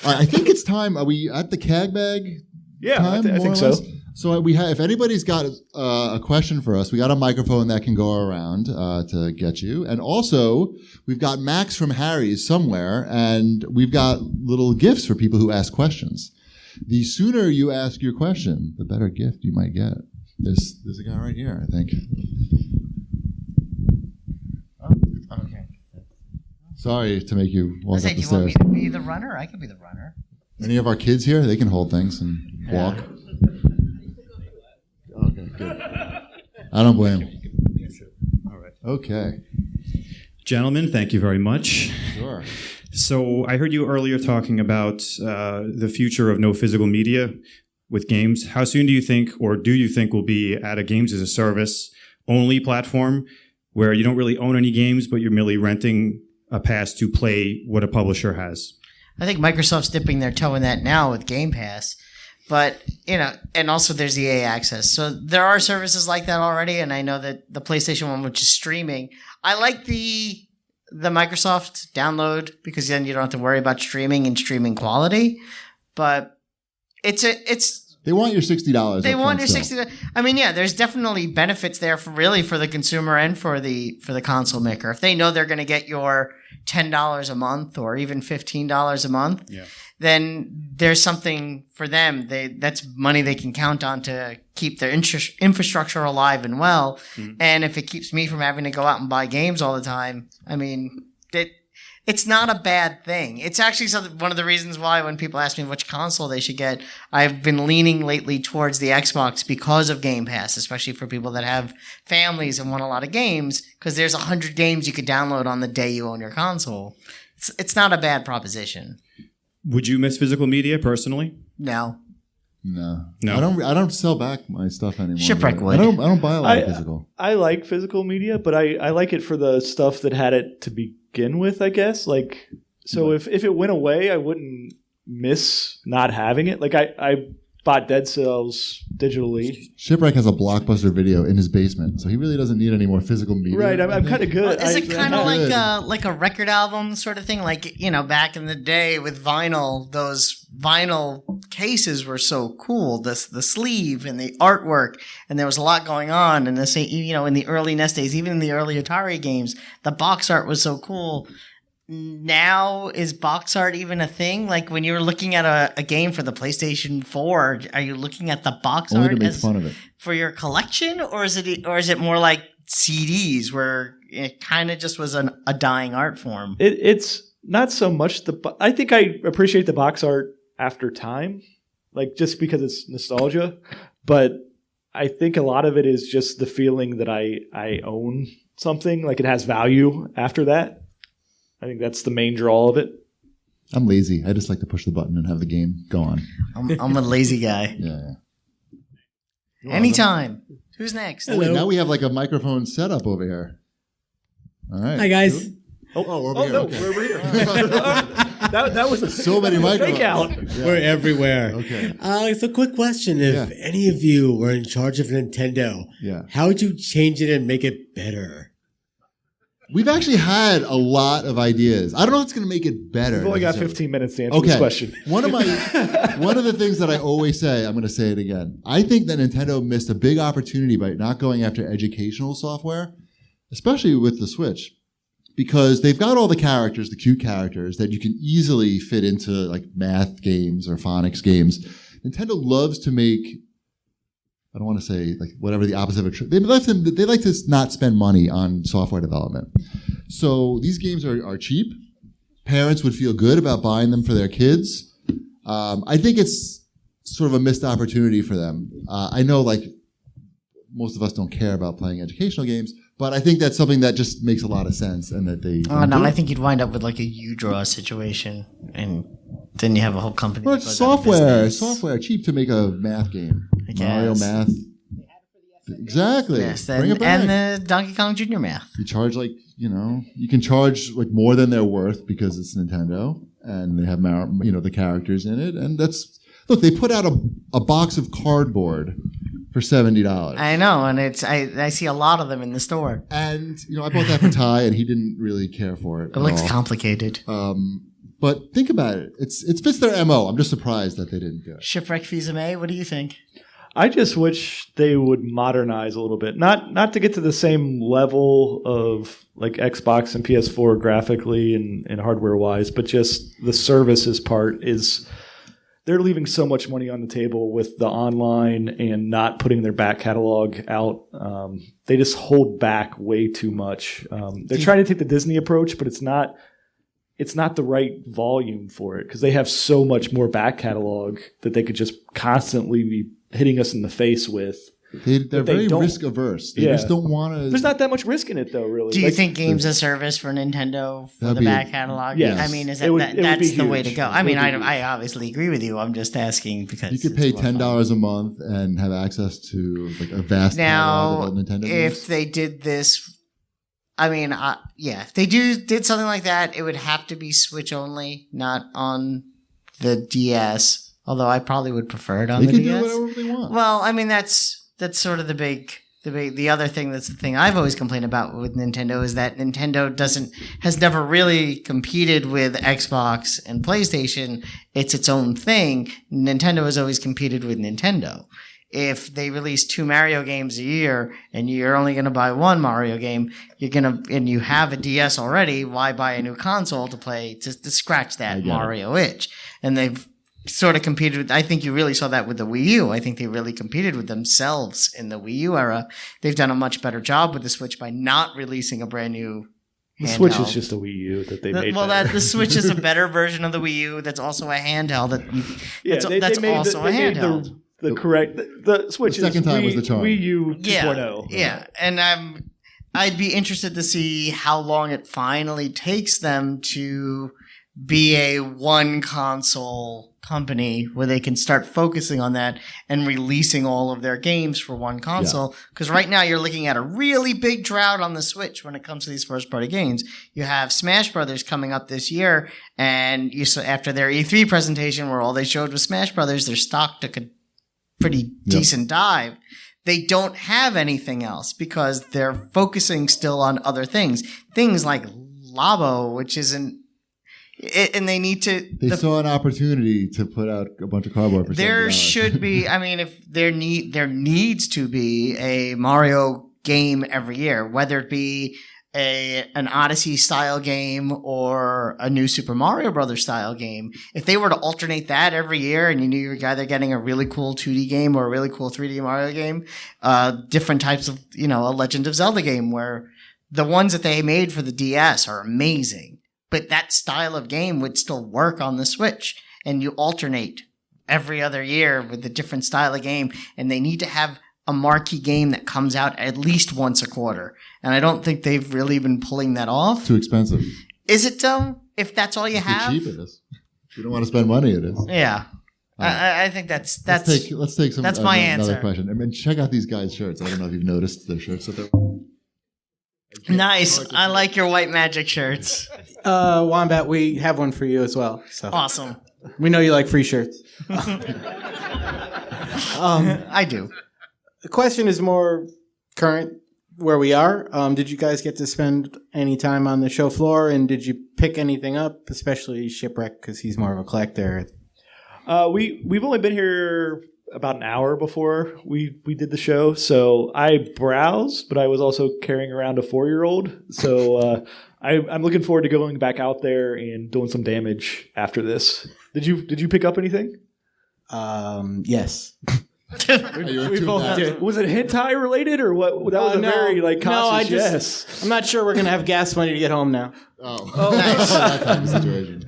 I think it's time. Are we at the CAGbag? Yeah, time, I think so. So we have. If anybody's got a question for us, we got a microphone that can go around to get you, and also we've got Max from Harry's somewhere, and we've got little gifts for people who ask questions. The sooner you ask your question, the better gift you might get. There's a guy right here, I think. Oh, okay. Sorry to make you walk up the you stairs. want me to be the runner? I can be the runner. Any of our kids here, they can hold things and walk. Okay, good. I don't blame them. All right. Okay. Gentlemen, thank you very much. Sure. So I heard you earlier talking about the future of no physical media with games. How soon do you think, or do you think, we'll be at a games as a service only platform where you don't really own any games, but you're merely renting a pass to play what a publisher has? I think Microsoft's dipping their toe in that now with Game Pass. But, and also there's the EA Access. So there are services like that already, and I know that the PlayStation one, which is streaming, I like the Microsoft download because then you don't have to worry about streaming and streaming quality. But they want your $60. They want your $60. I mean, yeah, there's definitely benefits there for the consumer and for the console maker. If they know they're going to get your $10 a month or even $15 a month, then there's something for them. That's money they can count on to keep their infrastructure alive and well. Mm-hmm. And if it keeps me from having to go out and buy games all the time, I mean, it's not a bad thing. It's actually one of the reasons why when people ask me which console they should get, I've been leaning lately towards the Xbox because of Game Pass, especially for people that have families and want a lot of games, because there's 100 games you could download on the day you own your console. It's not a bad proposition. Would you miss physical media personally? No. I don't sell back my stuff anymore. Shipwreck would. I don't buy a lot of physical. I like physical media, but I like it for the stuff that had it to begin with, I guess. Like, so if it went away, I wouldn't miss not having it. Like I bought Dead Cells digitally. Shipwreck has a Blockbuster video in his basement, so he really doesn't need any more physical media. Right, I'm kind of good. Is it kind of like a record album sort of thing? Like, back in the day with vinyl, those vinyl cases were so cool. The sleeve and the artwork, and there was a lot going on. And in the early NES days, even in the early Atari games, the box art was so cool. Now, is box art even a thing? Like when you're looking at a game for the PlayStation 4, are you looking at the box Only art to make fun of it for your collection, or is it more like CDs where it kind of just was a dying art form? It's not so much I think I appreciate the box art after time, like just because it's nostalgia, but I think a lot of it is just the feeling that I own something, like it has value after that. I think that's the main draw of it. I'm lazy. I just like to push the button and have the game go on. I'm a lazy guy. Yeah. Anytime. Who's next? Oh, wait, now we have like a microphone setup over here. All right. Hi, guys. We're over here. No, okay. we're over here. that was so many microphones. Fake out. Yeah. We're everywhere. Okay. It's a quick question. If any of you were in charge of Nintendo, how would you change it and make it better? We've actually had a lot of ideas. I don't know if it's going to make it better. We've only got 15 minutes to answer this question. One of the things that I always say, I'm going to say it again. I think that Nintendo missed a big opportunity by not going after educational software, especially with the Switch, because they've got all the characters, the cute characters that you can easily fit into like math games or phonics games. Nintendo loves to make, I don't want to say like whatever the opposite of they like to not spend money on software development. So these games are cheap. Parents would feel good about buying them for their kids. I think it's sort of a missed opportunity for them. I know like most of us don't care about playing educational games, but I think that's something that just makes a lot of sense and that they I think you'd wind up with like a U-Draw situation, and then you have a whole company. Well, software cheap to make a math game. Mario Math. Exactly. Yes, Bring it back. and the Donkey Kong Jr. Math. You charge you can charge like more than they're worth because it's Nintendo and they have the characters in it, and they put out a box of cardboard for $70. I know, and I see a lot of them in the store. And I bought that for Ty, and he didn't really care for it. It looks complicated. But But think about it. It fits their MO. I'm just surprised that they didn't do it. Shipwreck Fils-Aimé, what do you think? I just wish they would modernize a little bit. Not to get to the same level of like Xbox and PS4 graphically and hardware wise, but just the services part is they're leaving so much money on the table with the online and not putting their back catalog out. They just hold back way too much. They're trying to take the Disney approach, but it's not the right volume for it because they have so much more back catalog that they could just constantly be hitting us in the face with. They're very risk averse. They just don't want to. There's not that much risk in it, though. Really. Do you think games as service for Nintendo for the back catalog? Yes. I mean, that's the way to go. I mean, I obviously agree with you. I'm just asking because you could pay $10 a month and have access to like a vast catalog of Nintendo games. If they did this, I mean, if they did something like that, it would have to be Switch only, not on the DS. Although I probably would prefer it on the DS. They can do whatever they want. Well, I mean, that's sort of the other thing that's the thing I've always complained about with Nintendo is that Nintendo has never really competed with Xbox and PlayStation. It's its own thing. Nintendo has always competed with Nintendo. If they release 2 Mario games a year and you're only going to buy 1 Mario game, and you have a DS already, why buy a new console to scratch that Mario itch? And they've sort of competed with, I think you really saw that with the Wii U. I think they really competed with themselves in the Wii U era. They've done a much better job with the Switch by not releasing a brand new handheld. The Switch is just a Wii U that they made. Well, the Switch is a better version of the Wii U that's also a handheld. The Switch the second time was the charm. Wii U 2.0. Yeah, and I'd be interested to see how long it finally takes them to be a one console company where they can start focusing on that and releasing all of their games for one console. Because right now you're looking at a really big drought on the Switch when it comes to these first party games. You have Smash Brothers coming up this year, and after their E3 presentation where all they showed was Smash Brothers, their stock took a pretty decent dive. They don't have anything else because they're focusing still on other things. Things like Labo, which isn't. And they need to. They saw an opportunity to put out a bunch of cardboard for $70. There should be. I mean, if there needs to be a Mario game every year, whether it be an Odyssey style game or a new Super Mario Brothers style game. If they were to alternate that every year, and you knew you were either getting a really cool 2D game or a really cool 3D Mario game, different types of a Legend of Zelda game, where the ones that they made for the DS are amazing. But that style of game would still work on the Switch, and you alternate every other year with a different style of game, and they need to have a marquee game that comes out at least once a quarter. And I don't think they've really been pulling that off. Too expensive. Is it though? If that's all you have? Too cheap it is. If you don't want to spend money, it is. Yeah. I think that's let's take some. That's my answer. Another question. I mean, check out these guys' shirts. I don't know if you've noticed their shirts that they're. Nice. I like your White Magic shirts. Wombat, we have one for you as well. So awesome. We know you like free shirts. I do. The question is more current where we are. Did you guys get to spend any time on the show floor, and did you pick anything up, especially Shipwreck, because he's more of a collector? We've only been here about an hour before we did the show, so I browsed, but I was also carrying around a 4-year-old, so I'm looking forward to going back out there and doing some damage after this. Did you pick up anything? Yes. Was it hentai related or what? That was a very conscious yes. I'm not sure we're gonna have gas money to get home now. Oh, nice. That type of situation.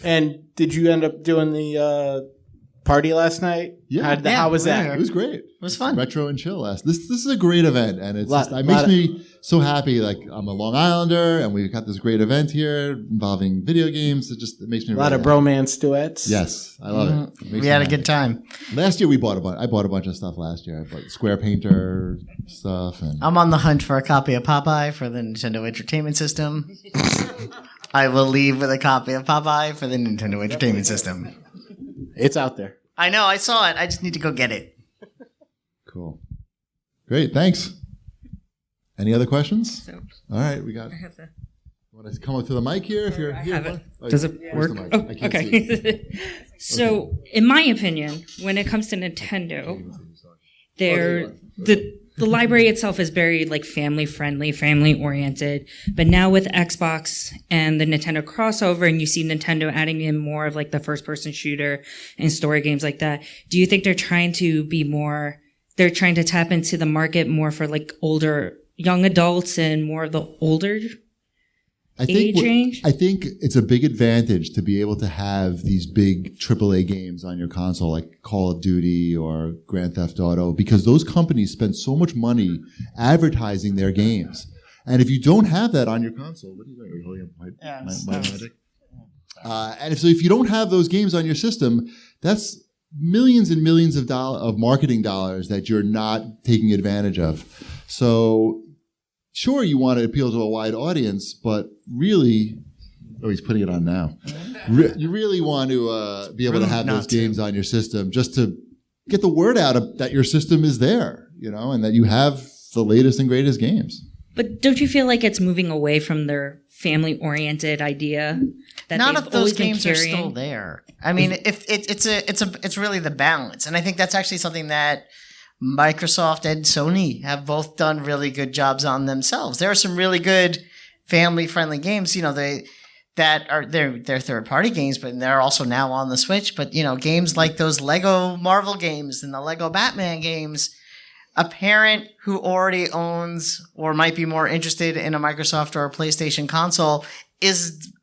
And did you end up doing the party last night? Yeah. How was that? It was great. It was fun. Retro and chill last. This is a great event, and it makes me so happy. Like, I'm a Long Islander, and we've got this great event here involving video games. It makes me a lot of bromance duets. Yes, I love it. We had a good time. Last year I bought a bunch of stuff last year. I bought Square Painter stuff, and I'm on the hunt for a copy of Popeye for the Nintendo Entertainment System. I will leave with a copy of Popeye for the Nintendo Entertainment System. It's out there. I know. I saw it. I just need to go get it. Cool. Great. Thanks. Any other questions? All right. We got. Want to come up to the mic here? If you're here, does it work? Oh, okay. So, in my opinion, when it comes to Nintendo, the library itself is very like family friendly, family oriented. But now with Xbox and the Nintendo crossover, and you see Nintendo adding in more of like the first person shooter and story games like that, do you think they're trying to tap into the market more for like older young adults and more of the older age range? I think it's a big advantage to be able to have these big AAA games on your console, like Call of Duty or Grand Theft Auto, because those companies spend so much money advertising their games. And if you don't have that on your console, what are you doing? Are you holding up my magic? And if you don't have those games on your system, that's millions and millions of marketing dollars that you're not taking advantage of. So sure, you want to appeal to a wide audience, but really, he's putting it on now. You really want to be able to have those games on your system just to get the word out that your system is there, and that you have the latest and greatest games. But don't you feel like it's moving away from their family-oriented idea? That not if those games are still there. I mean, if it's really the balance, and I think that's actually something that Microsoft and Sony have both done really good jobs on themselves. There are some really good family-friendly games, they're third-party games, but they're also now on the Switch. But games like those Lego Marvel games and the Lego Batman games, a parent who already owns or might be more interested in a Microsoft or a PlayStation console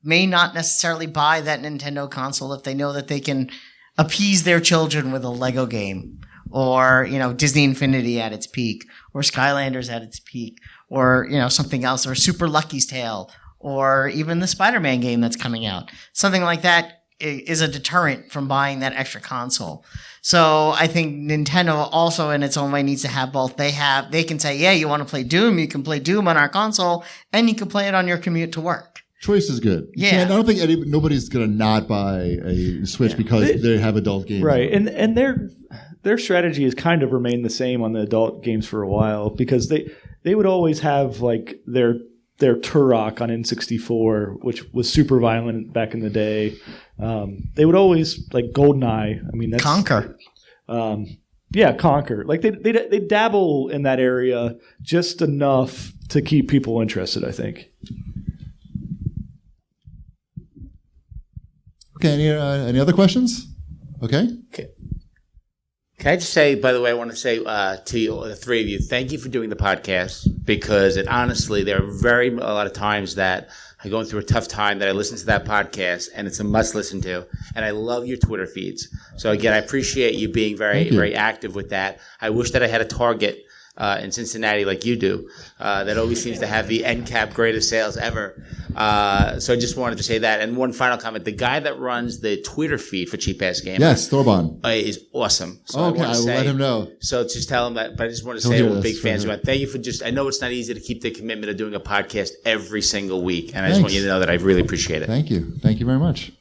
may not necessarily buy that Nintendo console if they know that they can appease their children with a Lego game. Or, Disney Infinity at its peak, or Skylanders at its peak, or, something else, or Super Lucky's Tale, or even the Spider-Man game that's coming out. Something like that is a deterrent from buying that extra console. So I think Nintendo also in its own way needs to have both. They can say, yeah, you want to play Doom, you can play Doom on our console, and you can play it on your commute to work. Choice is good. I don't think nobody's going to not buy a Switch because they have adult games. Right, and their strategy has kind of remained the same on the adult games for a while, because they would always have like their Turok on N64, which was super violent back in the day. They would always like GoldenEye. I mean, that's Conquer. Conquer. Like they dabble in that area just enough to keep people interested, I think. Okay. Any other questions? Okay. Can I just say, by the way, I want to say to you, the three of you, thank you for doing the podcast, because honestly, there are a lot of times that I'm going through a tough time that I listen to that podcast, and it's a must listen to. And I love your Twitter feeds. So again, I appreciate you being very active with that. I wish that I had a Target in Cincinnati like you do, that always seems to have the end cap greatest sales ever. So I just wanted to say that. And one final comment: the guy that runs the Twitter feed for Cheap Ass Gamer, yes, Thorban, is awesome. So I will let him know. So just tell him that. But I just want to say we're big fans of it. Thank you for I know it's not easy to keep the commitment of doing a podcast every single week, and I just want you to know that I really appreciate it. Thank you very much.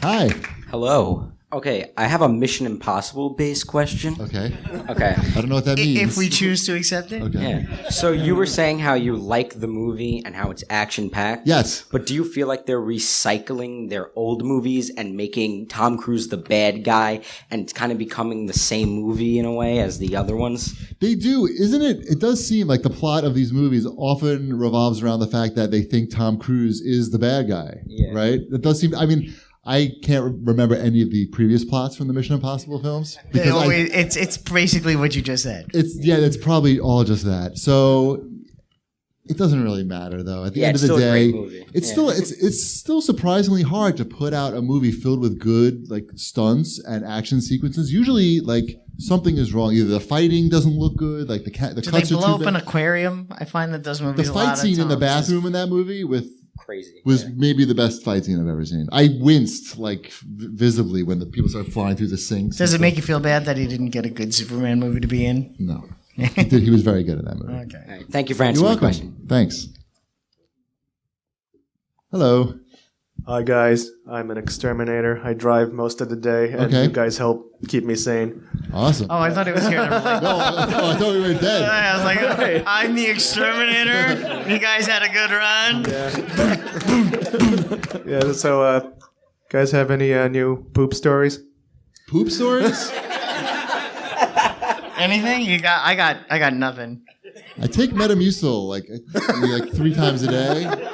Hi. Hello. Okay, I have a Mission Impossible based question. Okay. I don't know what that means. If we choose to accept it. Okay. Yeah. So you were saying how you like the movie and how it's action packed. Yes. But do you feel like they're recycling their old movies and making Tom Cruise the bad guy, and it's kind of becoming the same movie in a way as the other ones? They do, isn't it? It does seem like the plot of these movies often revolves around the fact that they think Tom Cruise is the bad guy. Yeah. Right? It does seem. I mean, I can't remember any of the previous plots from the Mission Impossible films. It's basically what you just said. It's probably all just that. So it doesn't really matter, though. At the end of the day, it's still surprisingly hard to put out a movie filled with good like stunts and action sequences. Usually, like something is wrong. Either the fighting doesn't look good, like the cuts are too bad. Do they blow up an aquarium? I find that those movies. The fight scene in the bathroom in that movie was maybe the best fight scene I've ever seen. I winced like visibly when the people started flying through the sinks. Does it make you feel bad that he didn't get a good Superman movie to be in? No. He was very good at that movie. Okay. All right. Thank you for answering my question. Thanks. Hello. Hi guys, I'm an exterminator. I drive most of the day, and you guys help keep me sane. Awesome. Oh, I thought he was here. No, I thought we were dead. I was like, I'm the exterminator. You guys had a good run. Yeah. So, guys, have any new poop stories? Poop stories? Anything? You got? I got nothing. I take Metamucil like 3 times a day.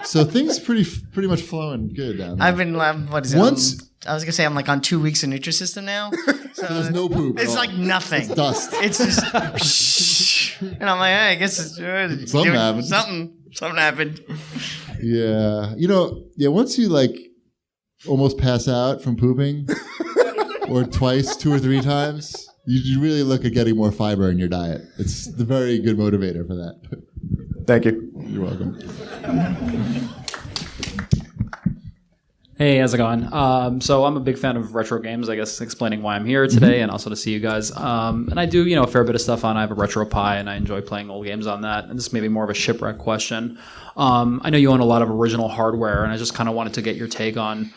So things pretty much flowing good down there. I've been what is it? I was gonna say I'm like on 2 weeks of Nutrisystem now. So there's no poop. It's like nothing. It's dust. It's just, and I'm like, hey, I guess it's something happened. Something happened. Yeah, once you like almost pass out from pooping, or twice, 2 or 3 times, you really look at getting more fiber in your diet. It's the very good motivator for that. Thank you. You're welcome. Hey, how's it going? So I'm a big fan of retro games, I guess explaining why I'm here today and also to see you guys. And I do, a fair bit of stuff on. I have a Retro Pi and I enjoy playing old games on that. And this may be more of a shipwreck question. I know you own a lot of original hardware and I just kind of wanted to get your take on,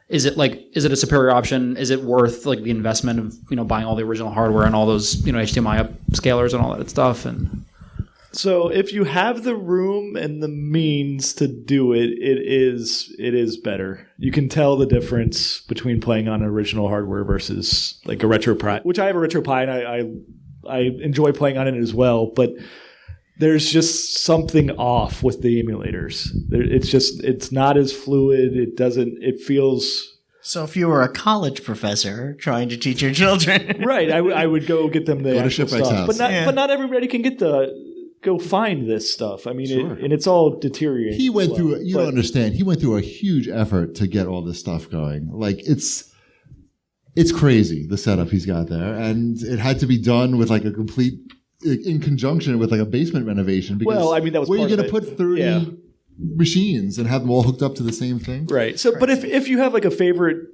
is it a superior option? Is it worth the investment of, buying all the original hardware and all those, HDMI upscalers and all that stuff? And so if you have the room and the means to do it, it is better. You can tell the difference between playing on original hardware versus like a Retro Pi, which I have a Retro Pi and I enjoy playing on it as well. But there's just something off with the emulators. It's not as fluid. It feels. So if you were a college professor trying to teach your children, right, I would go get them the actual stuff. But not everybody can get go find this stuff. I mean, sure. And it's all deteriorating. He went through. You don't understand. He went through a huge effort to get all this stuff going. Like it's crazy the setup he's got there, and it had to be done with like a complete in conjunction with like a basement renovation. Because that was where part are you going of to put 30 machines and have them all hooked up to the same thing? Right. So, but if you have like a favorite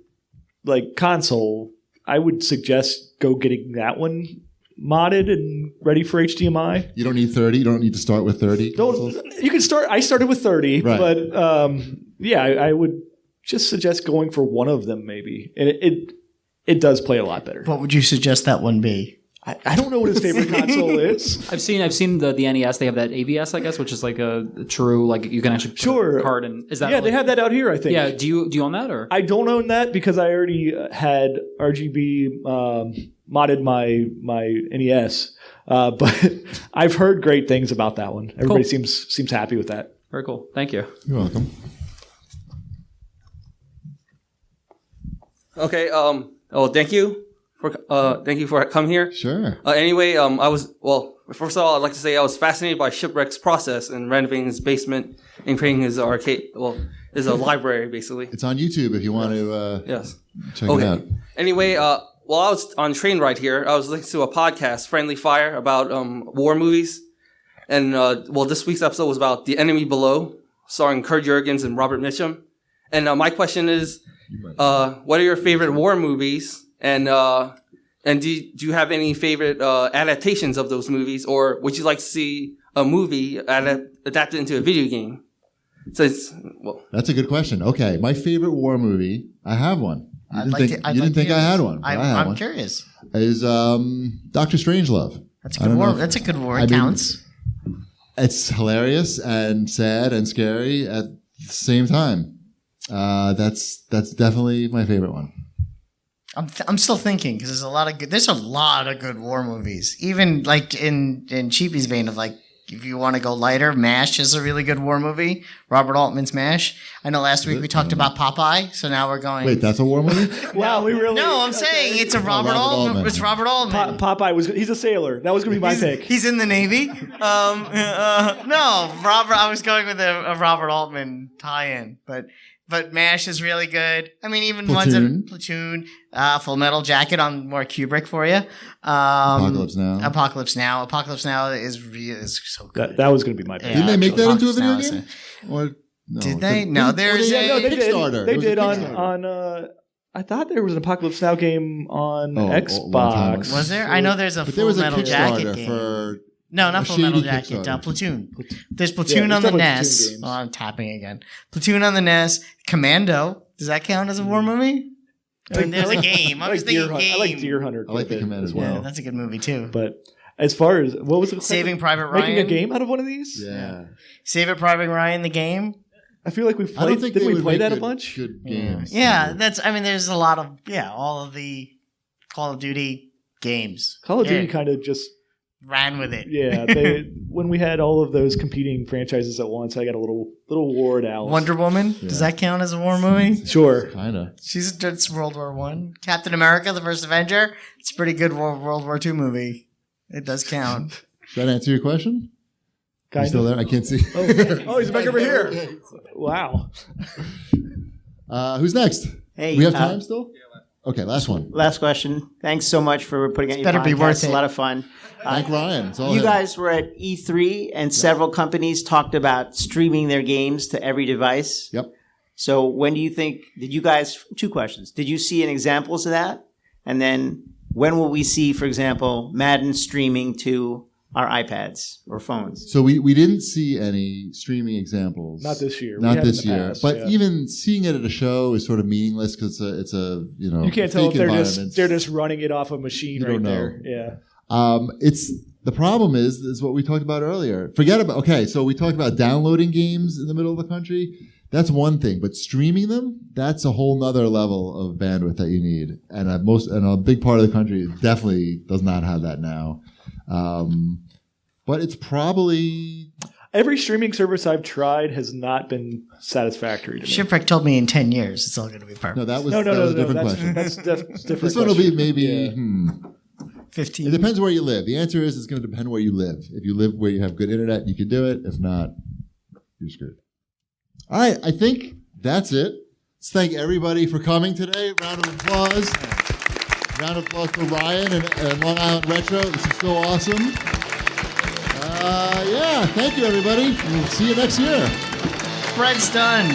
like console, I would suggest go getting that one modded and ready for HDMI. You don't need 30. You don't need to start with 30 consoles. You can start. I started with 30, right. But I would just suggest going for one of them maybe, and it does play a lot better. What would you suggest that one be? I don't know what his favorite console is. I've seen the NES. They have that AVS, I guess, which is like a true you can actually put a card in. Is that they have that out here? I think. Yeah. Do you own that or? I don't own that because I already had RGB modded my NES, but I've heard great things about that one. Everybody seems happy with that. Very cool. Thank you. You're welcome. Okay. Thank you for coming here. Sure. Anyway, first of all, I'd like to say I was fascinated by Shipwreck's process in renovating his basement and creating his arcade. Well, his library basically. It's on YouTube if you want to. Yes. Check it out. Anyway, while I was on train ride here, I was listening to a podcast, Friendly Fire, about war movies, and this week's episode was about The Enemy Below, starring Kurt Jurgens and Robert Mitchum. And my question is, what are your favorite war movies? And do you have any favorite adaptations of those movies, or would you like to see a movie adapted into a video game? That's a good question. Okay, my favorite war movie, I have one. You didn't think I had one. I'm curious. Is Dr. Strangelove. That's a good war. That's a good war. It counts. It's hilarious and sad and scary at the same time. That's definitely my favorite one. I'm still thinking because there's a lot of good war movies. Even like in Cheapy's vein of like, if you want to go lighter, MASH is a really good war movie. Robert Altman's MASH. I know last week we talked about Popeye, so now we're going. Wait, that's a war movie? Wow, we really. No, I'm saying it's a Robert Altman. It's Robert Altman. Popeye he's a sailor. That was going to be my pick. He's in the Navy. No, Robert. I was going with a Robert Altman tie-in, but MASH is really good. I mean, even ones in Platoon, Full Metal Jacket on more Kubrick for you. Apocalypse Now is so good. That was going to be my pick. Didn't they make that into a video game? Or no? Did they? No, there's a Kickstarter. They did on. I thought there was an Apocalypse Now game on Xbox. Was there? I know there's a Full Metal Jacket game. For No, not A Full Metal shady Jacket. Kickstarter. Platoon. There's Platoon Yeah, on the definitely NES. Platoon games. Oh, I'm tapping again. Platoon on the NES. Commando. Does that count as a war movie? I mean, there's a game. I'm just thinking game. I like Deer Hunter. I like the Command as well. Yeah, that's a good movie too. But as far as what was it? Saving Private Ryan. Making a game out of one of these? Yeah. Saving Private Ryan, the game. I feel like we've I don't played. think Didn't they we would play make that a good- bunch? Good games. Yeah, that's. I mean, there's a lot of all of the Call of Duty games. Call of Duty Yeah. kind of just ran with it. yeah. When we had all of those competing franchises at once, I got a little ward out. Wonder Woman. Yeah. Does that count as a war movie? Sure. Kinda. It's World War One. Captain America: The First Avenger. It's a pretty good World War II movie. It does count. Does that answer your question? Kind You still of. there? I can't see. Oh, he's back over here. Wow. Who's next? Hey, We have time still? Okay, last one. Last question. Thanks so much for putting out your better podcast. be worth It's a it. lot of fun. Thank Ryan. It's all You him. guys were at E3 and several companies talked about streaming their games to every device. Yep. So when do you think, did you guys, two questions. Did you see any examples of that? And then when will we see, for example, Madden streaming to our iPads or phones? So we didn't see any streaming examples. Not this year. We Not have in this the year. past, But yeah. even seeing it at a show is sort of meaningless because it's a You can't tell if fake environment. they're just running it off a machine You right don't know. there. Yeah. It's the problem is what we talked about earlier. Forget about so we talked about downloading games in the middle of the country. That's one thing, but streaming them, that's a whole nother level of bandwidth that you need. And a big part of the country definitely does not have that now. But it's probably Every streaming service I've tried has not been satisfactory to me. Shipwreck told me in 10 years it's all going to be perfect. no. That was No, a different question. That's different. This one will be question. maybe. Yeah. 15. It depends where you live. The answer is it's going to depend where you live. If you live where you have good internet, you can do it. If not, you're screwed. All right, I think that's it. Let's thank everybody for coming today. Round of applause. Round of applause for Ryan and Long Island Retro. This is so awesome. Thank you, everybody. We'll see you next year. Fred's done.